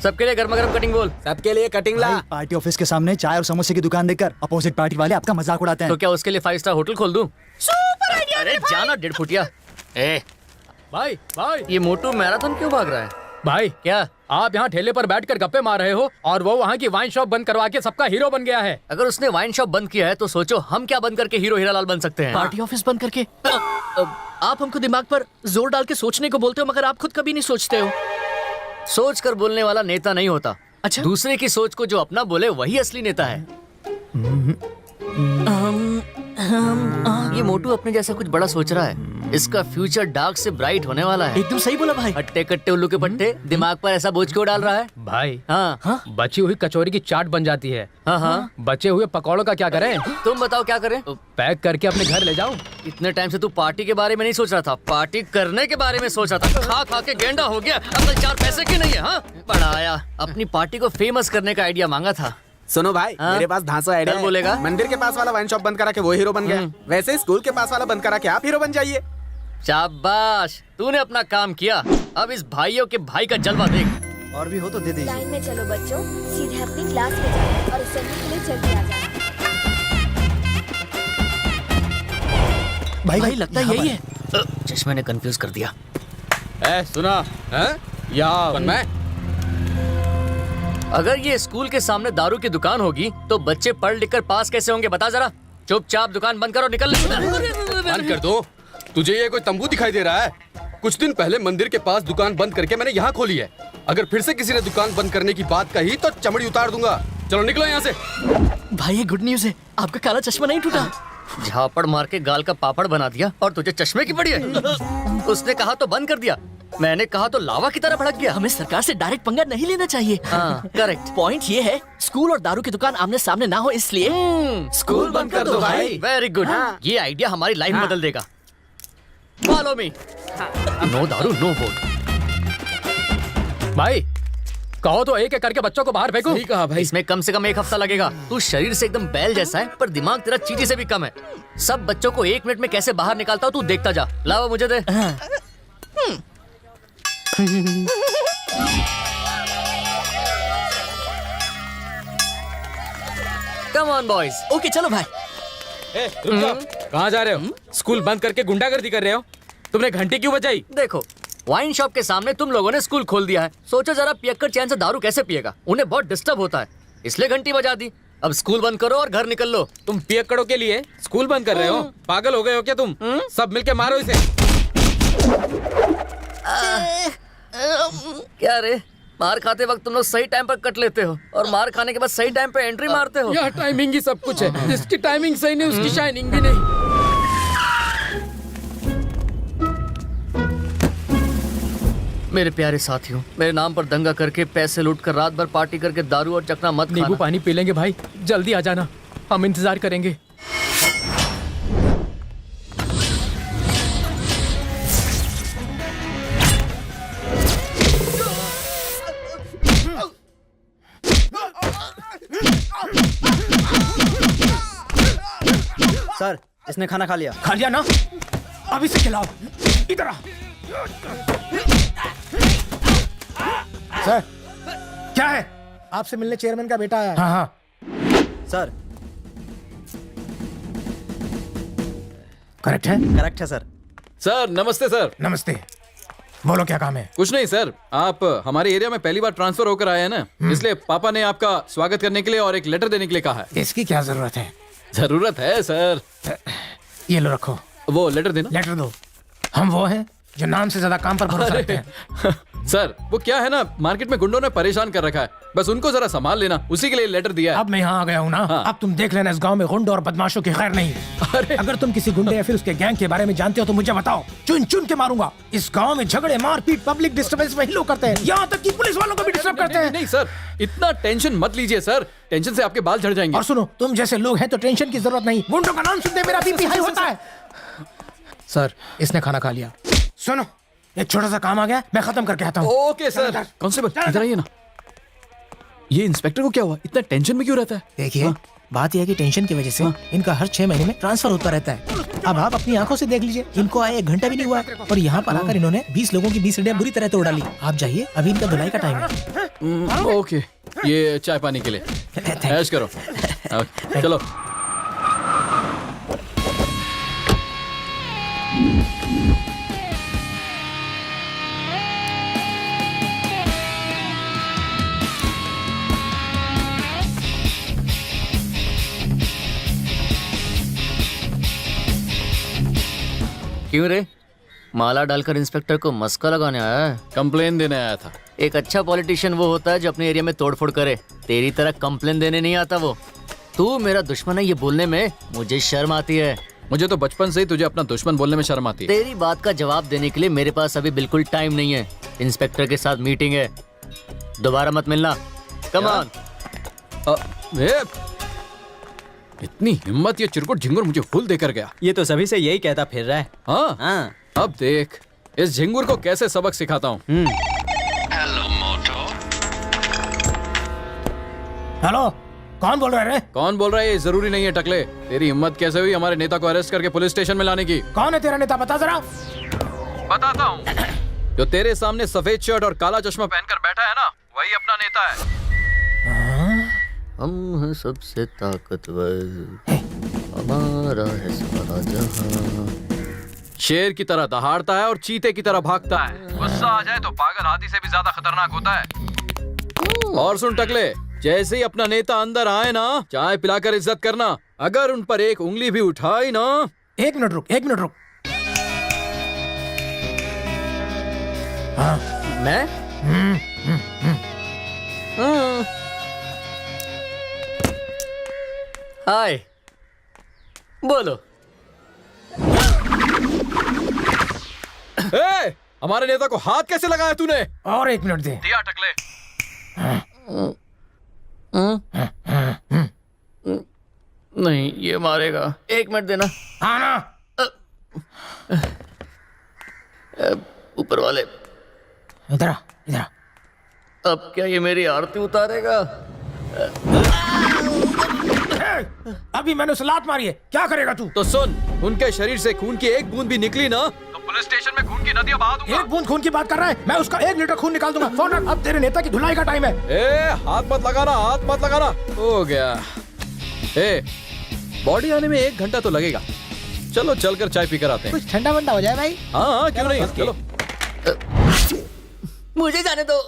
सबके लिए गर्मा गर्म कटिंग बोल। सबके लिए कटिंग ला। पार्टी ऑफिस के सामने चाय और समोसे की दुकान देखकर अपोजिट पार्टी वाले आपका मजाक उड़ाते हैं। तो क्या उसके लिए 5 स्टार होटल खोल दूं? Super idea. अरे जाना 1.5 फुटिया। ए भाई भाई ये मोटू मैराथन क्यों भाग रहा है? भाई, क्या आप यहाँ ठेले पर बैठकर गप्पे मार रहे हो और वो वहाँ की वाइन शॉप बंद करवा के सबका हीरो बन गया है। अगर उसने वाइन शॉप बंद किया है तो सोचो हम क्या बंद करके हीरो हीरालाल बन सकते हैं। पार्टी ऑफिस बंद करके आप हमको दिमाग पर जोर डाल के सोचने को बोलते हो, मगर आप खुद कभी नहीं सोचते हो। सोच कर बोलने वाला नेता नहीं होता। अच्छा? दूसरे की सोच को जो अपना बोले वही असली नेता है। ये मोटू अपने जैसा कुछ बड़ा सोच रहा है। इसका फ्यूचर डार्क से ब्राइट होने वाला है। एकदम सही बोला भाई। हट्टे कट्टे उल्लू के पट्टे दिमाग पर ऐसा बोझ क्यों डाल रहा है? भाई हाँ बची हुई कचौरी की चाट बन जाती है। हाँ बचे हुए पकौड़ों का क्या करें? तुम बताओ क्या करें? पैक करके अपने घर ले जाओ। इतने टाइम से तू पार्टी के बारे में नहीं सोच रहा था, पार्टी करने के बारे में सोच रहा था। खा खा के गेंडा हो गया। अब 4 पैसे की नहीं है। हाँ बड़ा आया, अपनी पार्टी को फेमस करने का आइडिया मांगा था। सुनो भाई, हाँ? मेरे पास धांसू आइडिया चल है। बोलेगा? मंदिर के पास वाला वाइन शॉप बंद करा के वो हीरो बन गया। वैसे ही स्कूल के पास वाला बंद करा के आप हीरो बन जाइए। शाबाश, तूने अपना काम किया। अब इस भाइयों के भाई का जलवा देख। और भी हो तो दे दीजिए। लाइन में चलो बच्चों, सीधे अपनी क्लास में जाओ और असेंबली के लिए जल्दी आ जाना। भाई लगता है यही है। चश्मे ने कंफ्यूज कर दिया। सुना या मैं अगर ये स्कूल के सामने दारू की दुकान होगी तो बच्चे पढ़ लिख कर पास कैसे होंगे? बता जरा। चुपचाप दुकान बंद करो, निकल। बंद कर दो। तुझे ये कोई तंबू दिखाई दे रहा है? कुछ दिन पहले मंदिर के पास दुकान बंद करके मैंने यहाँ खोली है। अगर फिर से किसी ने दुकान बंद करने की बात कही तो चमड़ी उतार दूंगा। चलो निकलो यहाँ से। भाई ये गुड न्यूज है, आपका काला चश्मा नहीं टूटा। झापड़ मार के गाल का पापड़ बना दिया और तुझे चश्मे की पड़ी है। उसने कहा तो बंद कर दिया, मैंने कहा तो लावा की तरह भड़क गया। हमें सरकार से डायरेक्ट पंगा नहीं लेना चाहिए। हाँ करेक्ट। पॉइंट ये है, स्कूल और दारू की दुकान आमने सामने ना हो, इसलिए स्कूल बंद कर दो भाई। Very good. ये आइडिया हमारी लाइफ बदल देगा। Follow me. नो दारू नो वोट। भाई कहो तो एक एक करके बच्चों को बाहर फेंको। सही कहा भाई। इसमें कम से कम 1 हफ्ता लगेगा। तू शरीर से एकदम बैल जैसा है पर दिमाग तेरा चींटी से भी कम है। सब बच्चों को 1 मिनट में कैसे बाहर निकालता हूँ तू देखता जा। लावा मुझे दे। Come on boys. ओके चलो भाई। कहाँ जा रहे हो? स्कूल बंद करके गुंडागर्दी कर रहे हो? तुमने घंटी क्यों बजाई? देखो, वाइन शॉप के सामने तुम लोगों ने स्कूल खोल दिया है। सोचो जरा पियक्कड़ चैन से दारू कैसे पिएगा? उन्हें बहुत डिस्टर्ब होता है, इसलिए घंटी बजा दी। अब स्कूल बंद करो और घर निकल लो। तुम पियक्कड़ों के लिए स्कूल बंद कर रहे हो? पागल हो गए हो क्या तुम? सब मिलके मारो इसे। क्या रे, मार खाते वक्त तुम लोग सही टाइम पर कट लेते हो और मार खाने के बाद सही टाइम पे एंट्री मारते हो। यह टाइमिंग ही सब कुछ है। जिसकी टाइमिंग सही नहीं उसकी शाइनिंग भी नहीं। मेरे प्यारे साथियों, मेरे नाम पर दंगा करके पैसे लूट कर रात भर पार्टी करके दारू और चखना मत नींबू खाना। पानी पी लेंगे भाई, जल्दी आ जाना, हम इंतजार करेंगे। सर, इसने खाना खा लिया। खा लिया ना? अब इसे खिलाओ। इधर आ। सर, क्या है? आपसे मिलने चेयरमैन का बेटा आया है। हाँ हाँ। सर, करेक्ट है? करेक्ट है सर। सर नमस्ते सर। नमस्ते, बोलो क्या काम है? कुछ नहीं सर, आप हमारे एरिया में पहली बार ट्रांसफर होकर आए हैं ना, इसलिए पापा ने आपका स्वागत करने के लिए और एक लेटर देने के लिए कहा है। इसकी क्या जरूरत है? जरूरत है सर। ये लो रखो। वो लेटर देना। लेटर दो। हम वो हैं जो नाम से ज्यादा काम पर भरोसा रखते हैं। सर वो क्या है ना, मार्केट में गुंडों ने परेशान कर रखा है, बस उनको जरा संभाल लेना, उसी के लिए लेटर दिया है। अब मैं यहाँ आ गया हूँ ना, हाँ। अब तुम देख लेना इस गांव में गुंडों और बदमाशों की खैर नहीं। अगर तुम किसी गुंडे या फिर उसके गैंग के बारे में जानते हो तो मुझे बताओ, चुन चुन के मारूंगा। इस गांव में झगड़े, मारपीट, पब्लिक डिस्टर्बेंस वही लोग करते हैं, यहाँ तक कि पुलिस वालों को भी डिस्टर्ब करते हैं। नहीं सर, इतना टेंशन मत लीजिए सर, टेंशन से आपके बाल झड़ जाएंगे। और सुनो, तुम जैसे लोग हैं तो टेंशन की जरूरत नहीं। गुंडों का नाम सुनते मेरा बीपी हाई होता है। सर, इसने खाना खा लिया। सुनो, एक छोटा सा काम आ गया, मैं खत्म करके आता हूँ। Okay sir. कांस्टेबल इधर आइए ना। ये इंस्पेक्टर को क्या हुआ? इतना टेंशन में क्यों रहता है? देखिए बात यह है कि टेंशन की वजह से इनका हर 6 महीने में ट्रांसफर होता रहता है। अब आप अपनी आंखों से देख लीजिए, इनको आए 1 घंटा भी नहीं हुआ है और यहाँ पर आकर इन्होंने 20 लोगों की 20 हड्डियां बुरी तरह तोड़ डाली। आप जाइए, अभी इनका धुलाई का टाइम है। ओके, ये चाय पानी के लिए ऐश करो। चलो। क्यों रे, माला डालकर इंस्पेक्टर को मस्का लगाने आया है? कंप्लेन देने आया था। एक अच्छा पॉलिटिशियन वो होता है जो अपने एरिया में तोड़फोड़ करे, तेरी तरह कंप्लेन देने नहीं आता वो। तू मेरा दुश्मन है ये बोलने में मुझे शर्म आती है। मुझे तो बचपन से ही तुझे अपना दुश्मन बोलने में शर्म आती है। तेरी बात का जवाब देने के लिए मेरे पास अभी बिल्कुल टाइम नहीं है। इंस्पेक्टर के साथ मीटिंग है, दोबारा मत मिलना। Come on. इतनी हिम्मत, ये चिरकुट झिंगुर मुझे फूल देकर गया। ये तो सभी से यही कहता फिर रहा है। हाँ, अब देख इस झिंगुर को कैसे सबक सिखाता हूँ। हेलो, कौन बोल रहा है रे? कौन बोल रहा है ये जरूरी नहीं है टकले। तेरी हिम्मत कैसे हुई हमारे नेता को अरेस्ट करके पुलिस स्टेशन में लाने की? कौन है तेरा नेता, बता जरा। बताता हूँ। जो तेरे सामने सफेद शर्ट और काला चश्मा पहनकर बैठा है ना, वही अपना नेता है। हम हैं सबसे ताकतवर, हमारा है सारा जहां। शेर की तरह दहाड़ता है और चीते की तरह भागता है। गुस्सा आ जाए तो पागल हाथी से भी ज्यादा खतरनाक होता है। और सुन टकले, जैसे ही अपना नेता अंदर आए ना, चाय पिलाकर इज्जत करना। अगर उन पर एक उंगली भी उठाई ना। 1 मिनट रुक, 1 मिनट रुक। हाँ। मैं हाय, बोलो। ए, हमारे नेता को हाथ कैसे लगाया तूने? और 1 मिनट दे। दिया टकले। नहीं, ये मारेगा। 1 मिनट देना। हाँ ना। ऊपर वाले, इधर आ, इधर आ। अब क्या ये मेरी आरती उतारेगा? अभी मैंने उसे लात मारी है, क्या करेगा तू? तो सुन, उनके शरीर से खून की एक बूंद भी निकली ना, तो पुलिस स्टेशन में खून की नदियां बहा दूंगा। 1 बूंद खून की बात कर रहा है? मैं उसका 1 लीटर खून निकाल दूंगा। फोन रख, अब तेरे नेता की धुलाई का टाइम है। ए, हाथ मत लगाना, हाथ मत लगाना। हो गया। ए, बॉडी आने में 1 घंटा तो लगेगा। चलो चलकर चाय पीकर आते हैं। कुछ ठंडा वंडा हो जाए भाई। हाँ, क्यों नहीं, चलो। मुझे जाने दो।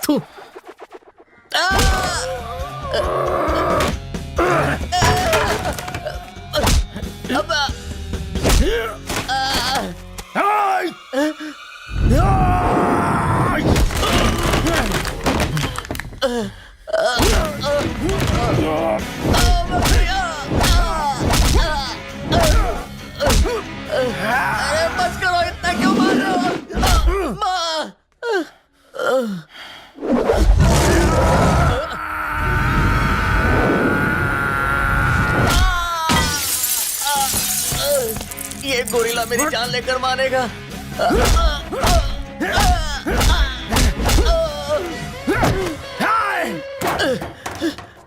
थू। अरे बस करो, इतना क्यों मार रहे हो? ये गोरिल्ला मेरी जान लेकर मारेगा।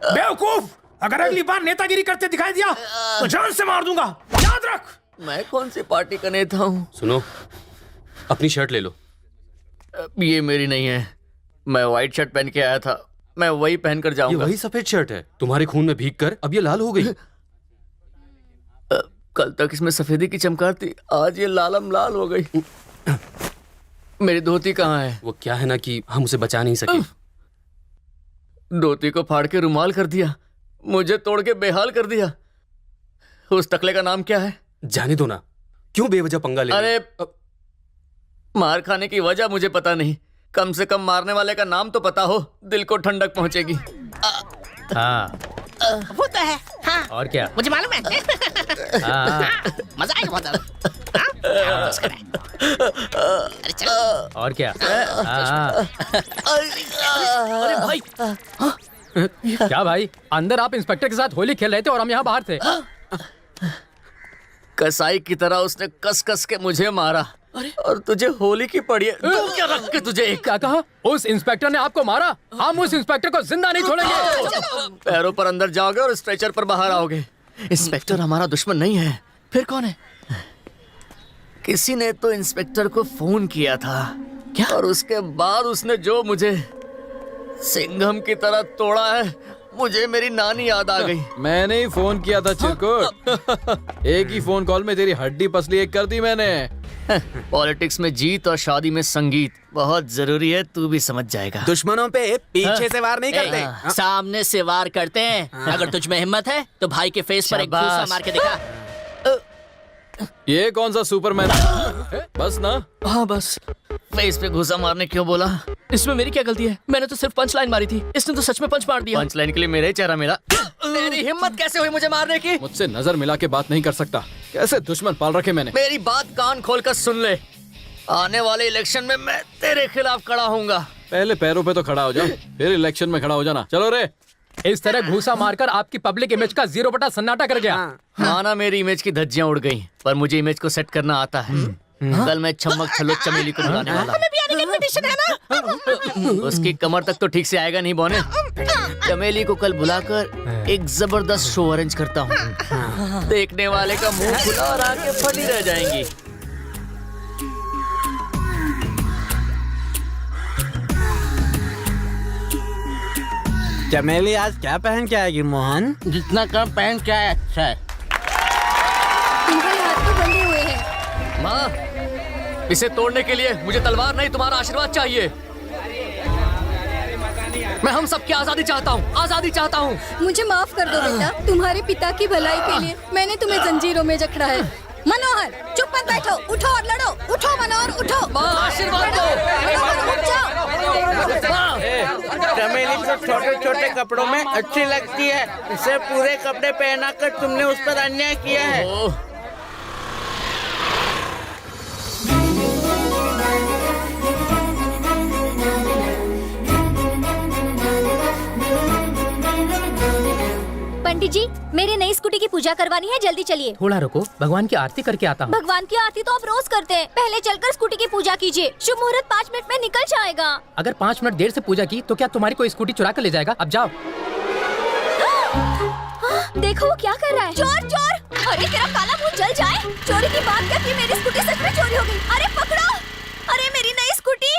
बेवकूफ, अगर अगली बार नेतागिरी करते दिखाई दिया तो जान से मार दूंगा, याद रख। मैं कौन सी पार्टी का नेता हूँ? सुनो, अपनी शर्ट ले लो। ये मेरी नहीं है, मैं व्हाइट शर्ट पहन के आया था, मैं वही पहनकर ये जाऊंगा। वही सफेद शर्ट है, तुम्हारे खून में भीग कर अब ये लाल हो गई। कल तक इसमें सफेदी की चमकार थी, आज ये लालम लाल हो गई। मेरी धोती कहाँ है? वो क्या है ना कि हम उसे बचा नहीं सके। धोती को फाड़ के रुमाल कर दिया, मुझे तोड़ के बेहाल कर दिया। उस टकले का नाम क्या है? जाने दो ना, क्यों बेवजह पंगा ले रहे हो? अरे मार खाने की वजह मुझे पता नहीं, कम से कम मारने वाले का नाम तो पता हो, दिल को ठंडक पहुंचेगी। हाँ, वो तो है। हाँ, और क्या? मुझे मालूम है। हाँ, मजा आएगा बहुत ज्यादा। हाँ? क्या बस करें? अरे चलो। और क्या? हाँ। अरे भाई, क्या भाई, अंदर आप इंस्पेक्टर के साथ होली खेल रहे थे और हम यहाँ बाहर थे। कसाई की तरह उसने कस कस के मुझे मारा। और तुझे होली की पड़ी है, तू क्या रख के तुझे एक। क्या कहा? उस इंस्पेक्टर ने आपको मारा? हम उस इंस्पेक्टर को जिंदा नहीं छोड़ेंगे। पैरों पर अंदर जाओगे और स्ट्रेचर पर बाहर आओगे। इंस्पेक्टर हमारा दुश्मन नहीं है। फिर कौन है? किसी ने तो इंस्पेक्टर को फोन किया था। क्या? और उसके बाद उसने जो मुझे सिंघम की तरह तोड़ा है, मुझे मेरी नानी याद आ गई। मैंने ही फोन किया था चिरकुट। एक ही फोन कॉल में तेरी हड्डी पसली एक कर दी मैंने। पॉलिटिक्स में जीत और शादी में संगीत बहुत जरूरी है, तू भी समझ जाएगा। दुश्मनों पे पीछे से वार नहीं करते। सामने से वार करते हैं। अगर तुझ में हिम्मत है तो भाई के फेस पर एक घूसा मार के दिखा। ये कौन सा सुपरमैन? बस ना। हाँ बस। फेस पे घुसा मारने क्यों बोला? इसमें मेरी क्या गलती है? मैंने तो सिर्फ पंच लाइन मारी थी, इसने तो सच में पंच मार दिया। पंच लाइन के लिए मेरा ही चेहरा मिला। तेरी हिम्मत कैसे हुई मुझे मारने की? मुझसे नजर मिला के बात नहीं कर सकता। कैसे दुश्मन पाल रखे मैंने। मेरी बात कान खोलकर सुन ले। आने वाले इलेक्शन में मैं तेरे खिलाफ खड़ा होऊंगा। पहले पैरों पे तो खड़ा हो जा, फिर इलेक्शन में खड़ा हो जाना। चलो रे। इस तरह घूसा मारकर आपकी पब्लिक इमेज का 0 सन्नाटा कर गया। माना मेरी इमेज की धज्जियां उड़ गई, पर मुझे इमेज को सेट करना आता है। कल मैं छमक छलोट चमेली को बुलाने वाला हूँ। उसकी कमर तक तो ठीक से आएगा नहीं बोने। चमेली को कल बुलाकर एक जबरदस्त शो अरेंज करता हूँ। देखने वाले का मुंह खुला और आंखें फटी रह जाएंगी। चमेली आज क्या पहन के आएगी मोहन? जितना कम पहन क्या है अच्छा है। तुम्हारे हाथ तो बंधे हुए हैं। माँ, इसे तोड़ने के लिए मुझे तलवार नहीं तुम्हारा आशीर्वाद चाहिए। मैं हम सबकी आजादी चाहता हूँ, आजादी चाहता हूँ। मुझे माफ कर दो बेटा, तुम्हारे पिता की भलाई के लिए मैंने तुम्हें जंजीरों में जकड़ा है। मनोहर चुप मत बैठो, उठो और लड़ो। उठो मनोहर उठो। माँ आशीर्वाद दो। मनोहर, उठ जाओ। चमेली तो छोटे छोटे कपड़ों में अच्छी लगती है, इसे पूरे कपड़े पहना कर तुमने उस पर अन्याय किया है। पंडित जी, मेरी नई स्कूटी की पूजा करवानी है, जल्दी चलिए। थोड़ा रुको, भगवान की आरती करके आता हूँ। भगवान की आरती तो आप रोज करते हैं, पहले चलकर स्कूटी की पूजा कीजिए। शुभ मुहूर्त 5 मिनट में निकल जाएगा। अगर 5 मिनट देर से पूजा की तो क्या तुम्हारी कोई स्कूटी चुरा कर ले जाएगा? अब जाओ। देखो वो क्या कर रहा है। चोर चोर! अरे तेरा काला मुंह जल जाए। चोरी की बात करके मेरी स्कूटी सच में चोरी हो गई। अरे पकड़ो।